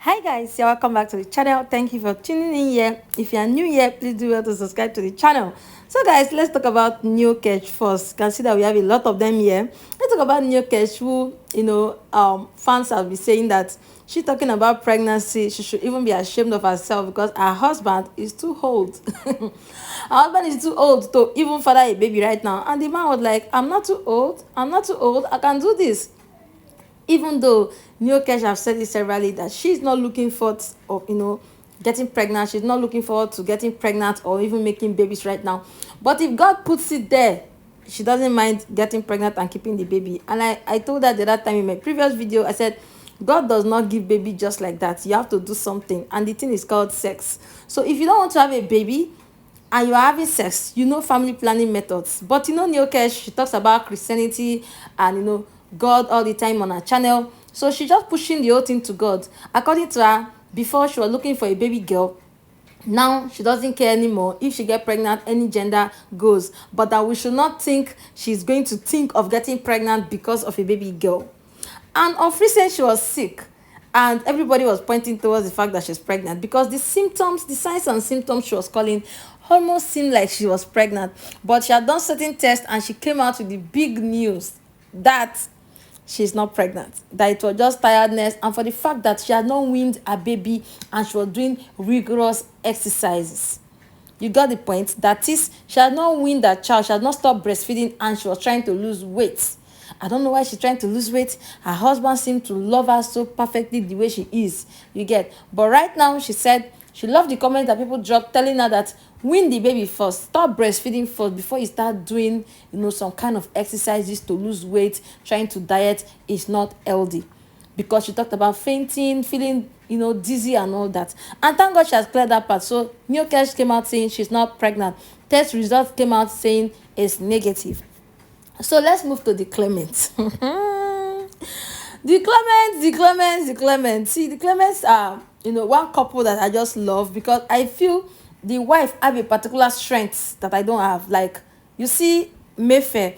Hi guys, you're welcome back to the channel. Thank you for tuning in here. If you are new here, please do well to subscribe to the channel. So guys, let's talk about new catch first. You can see that we have a lot of them here. Let's talk about new catch who, fans have been saying that she's talking about pregnancy. She should even be ashamed of herself because her husband is too old. Her husband is too old to even father a baby right now. And the man was like, I'm not too old. I'm not too old. I can do this. Even though Neo Kesh have said it severally that she's not looking forward of getting pregnant. She's not looking forward to getting pregnant or even making babies right now. But if God puts it there, she doesn't mind getting pregnant and keeping the baby. And I told her the other time in my previous video, I said God does not give baby just like that. You have to do something, and the thing is called sex. So if you don't want to have a baby and you are having sex, family planning methods. But Neo Kesh, she talks about Christianity and God all the time on her channel. So she just pushing the whole thing to God. According to her, before she was looking for a baby girl, now she doesn't care anymore if she get pregnant, any gender goes, but that we should not think she's going to think of getting pregnant because of a baby girl. And of recent she was sick, and everybody was pointing towards the fact that she's pregnant because the symptoms, the signs and symptoms she was calling almost seemed like she was pregnant. But she had done certain tests and she came out with the big news that she's not pregnant, that it was just tiredness, and for the fact that she had not weaned her baby and she was doing rigorous exercises. You got the point? That is, she had not weaned her child, she had not stopped breastfeeding, and she was trying to lose weight. I don't know why she's trying to lose weight. Her husband seemed to love her so perfectly the way she is, you get. But right now she said she loved the comment that people dropped telling her that wean the baby first, stop breastfeeding first before you start doing some kind of exercises to lose weight. Trying to diet is not healthy, because she talked about fainting, feeling dizzy and all that. And thank God she has cleared that part. So Neo Kesh came out saying she's not pregnant. Test results came out saying it's negative. So let's move to the Clements. The Clements. See, the Clements are, one couple that I just love because I feel the wife have a particular strength that I don't have. Like, you see, Mayfair,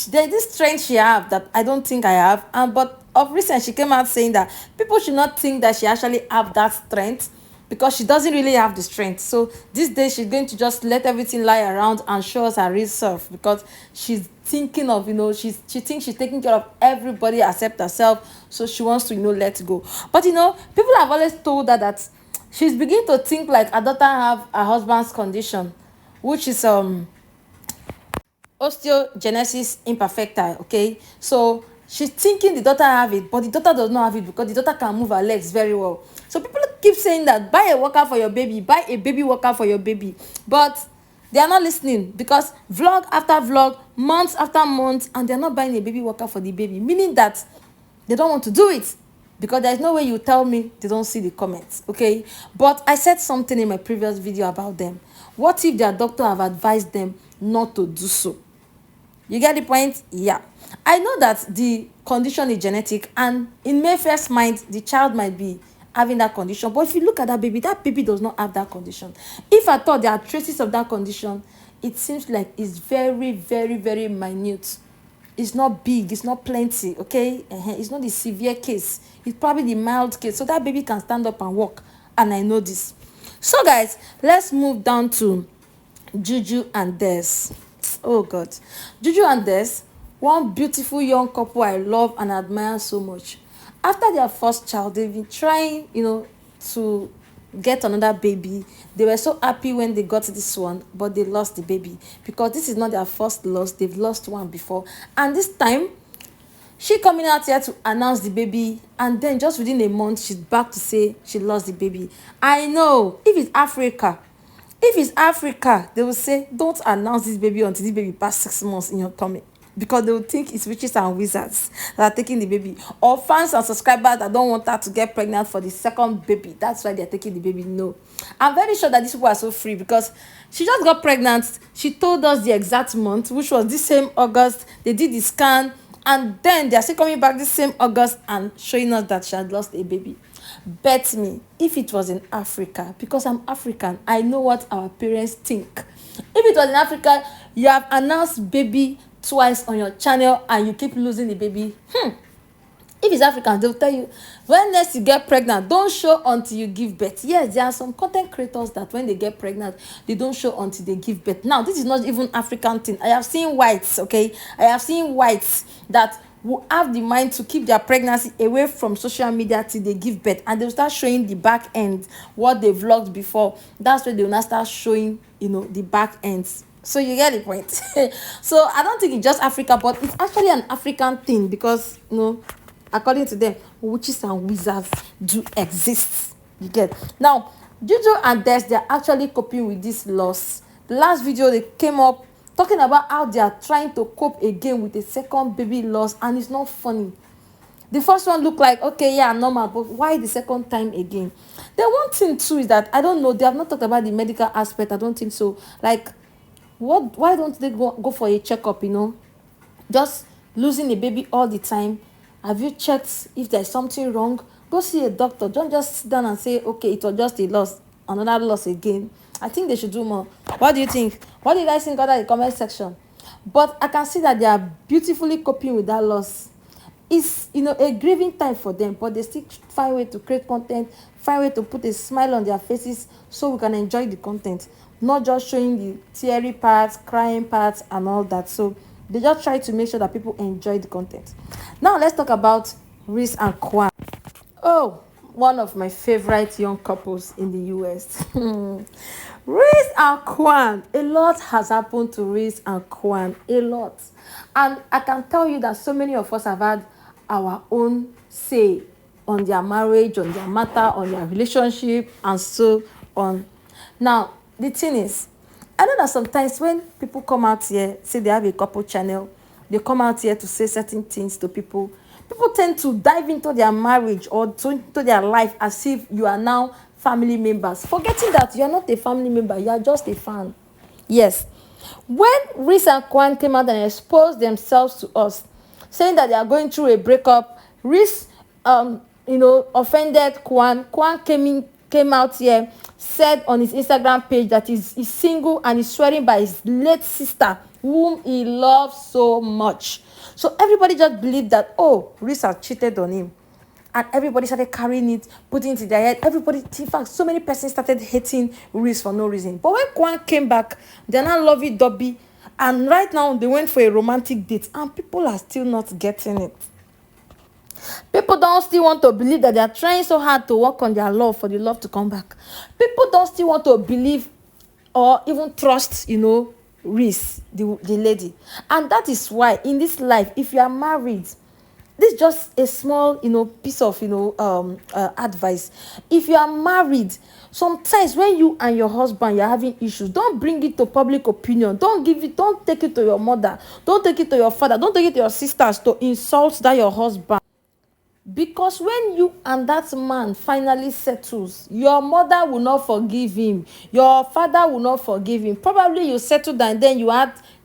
there's this strength she have that I don't think I have. And but of recent, she came out saying that people should not think that she actually have that strength because she doesn't really have the strength. So this day she's going to just let everything lie around and show us her real self, because she's thinking of she thinks she's taking care of everybody except herself, so she wants to let go. But people have always told her that she's beginning to think like her daughter have her husband's condition, which is osteogenesis imperfecta. Okay, so she's thinking the daughter have it, but the daughter does not have it because the daughter can move her legs very well. So people keep saying that buy a walker for your baby, buy a baby walker for your baby, but they are not listening, because vlog after vlog, months after months, and they're not buying a baby walker for the baby, meaning that they don't want to do it, because there's no way you tell me they don't see the comments. Okay, but I said something in my previous video about them. What if their doctor have advised them not to do so? You get the point? Yeah. I know that the condition is genetic, and in Mayfair's mind, the child might be having that condition. But if you look at that baby does not have that condition. If I thought there are traces of that condition, it seems like it's very, very, very minute. It's not big, it's not plenty, okay? It's not the severe case. It's probably the mild case. So that baby can stand up and walk, and I know this. So guys, let's move down to Juju and Des. Oh God. Juju and Des, one beautiful young couple I love and admire so much. After their first child, they've been trying, to get another baby. They were so happy when they got this one, but they lost the baby, because this is not their first loss. They've lost one before, and this time she coming out here to announce the baby, and then just within a month she's back to say she lost the baby. I know, if it's Africa, they will say don't announce this baby until this baby past 6 months in your tummy, because they will think it's witches and wizards that are taking the baby, or fans and subscribers that don't want her to get pregnant for the second baby. That's why they're taking the baby. No, I'm very sure that these people are so free, because she just got pregnant. She told us the exact month, which was this same August. They did the scan, and then they're still coming back this same August and showing us that she had lost a baby. Bet me, if it was in Africa, because I'm African, I know what our parents think. If it was in Africa, you have announced baby twice on your channel and you keep losing the baby, If it's African, they'll tell you when next you get pregnant, don't show until you give birth. Yes, there are some content creators that when they get pregnant, they don't show until they give birth. Now, this is not even African thing. I have seen whites, okay? I have seen whites that will have the mind to keep their pregnancy away from social media till they give birth, and they'll start showing the back end, what they vlogged before. That's when they'll now start showing, the back ends. So you get the point. So I don't think it's just Africa, but it's actually an African thing because according to them, witches and wizards do exist. You get now. Juju and Des, they're actually coping with this loss. The last video they came up talking about how they are trying to cope again with a second baby loss, and it's not funny. The first one looked like okay, yeah, normal, but why the second time again? The one thing too is that I don't know, they have not talked about the medical aspect. I don't think so. Like, why don't they go for a checkup? Just losing a baby all the time. Have you checked if there's something wrong? Go see a doctor. Don't just sit down and say, okay, it was just a loss, another loss again. I think they should do more. What do you think? What do you guys think under the comment section? But I can see that they are beautifully coping with that loss. It's a grieving time for them, but they still find way to create content, find way to put a smile on their faces so we can enjoy the content, not just showing the teary parts, crying parts, and all that. So they just try to make sure that people enjoy the content. Now let's talk about Reese and Quan. Oh, one of my favorite young couples in the US. Reese and Quan. A lot has happened to Reese and Quan. A lot. And I can tell you that so many of us have had our own say on their marriage, on their matter, on their relationship, and so on. Now, the thing is, I know that sometimes when people come out here, say they have a couple channel, they come out here to say certain things to people, people tend to dive into their marriage or into their life as if you are now family members, forgetting that you are not a family member, you are just a fan. Yes. When Reese and Quan came out and exposed themselves to us, saying that they are going through a breakup, Reese, offended Quan. Quan came out here, said on his Instagram page that he's single and he's swearing by his late sister, whom he loves so much. So everybody just believed that, oh, Reese had cheated on him. And everybody started carrying it, putting it in their head. Everybody, in fact, so many persons started hating Reese for no reason. But when Quan came back, they're now lovey-dovey. And right now, they went for a romantic date. And people are still not getting it. People don't still want to believe that they are trying so hard to work on their love for the love to come back. People don't still want to believe or even trust, Reese, the lady. And that is why in this life, if you are married, this is just a small, piece of, advice. If you are married, sometimes when you and your husband, you're having issues, don't bring it to public opinion. Don't take it to your mother. Don't take it to your father. Don't take it to your sisters to insult that your husband. Because when you and that man finally settles, your mother will not forgive him. Your father will not forgive him. Probably you settled and then you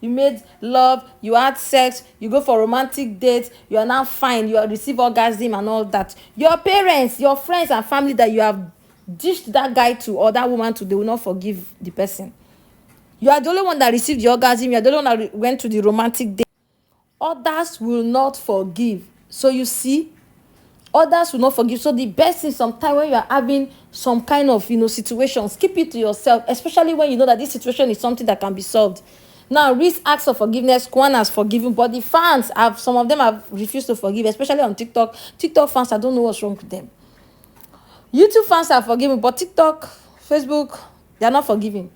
made love, you had sex, you go for romantic dates, you are now fine, you receive orgasm and all that. Your parents, your friends and family that you have dished that guy to or that woman to, they will not forgive the person. You are the only one that received the orgasm, you are the only one that went to the romantic date. Others will not forgive. So you see, others will not forgive. So the best thing sometimes when you are having some kind of situations, keep it to yourself, especially when you know that this situation is something that can be solved. Now Reese asks for forgiveness, Quan has forgiven, but the fans some of them have refused to forgive, especially on TikTok. TikTok fans, I don't know what's wrong with them. YouTube fans are forgiving, but TikTok, Facebook, they are not forgiving.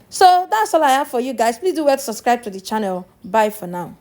So that's all I have for you guys. Please do well to subscribe to the channel. Bye for now.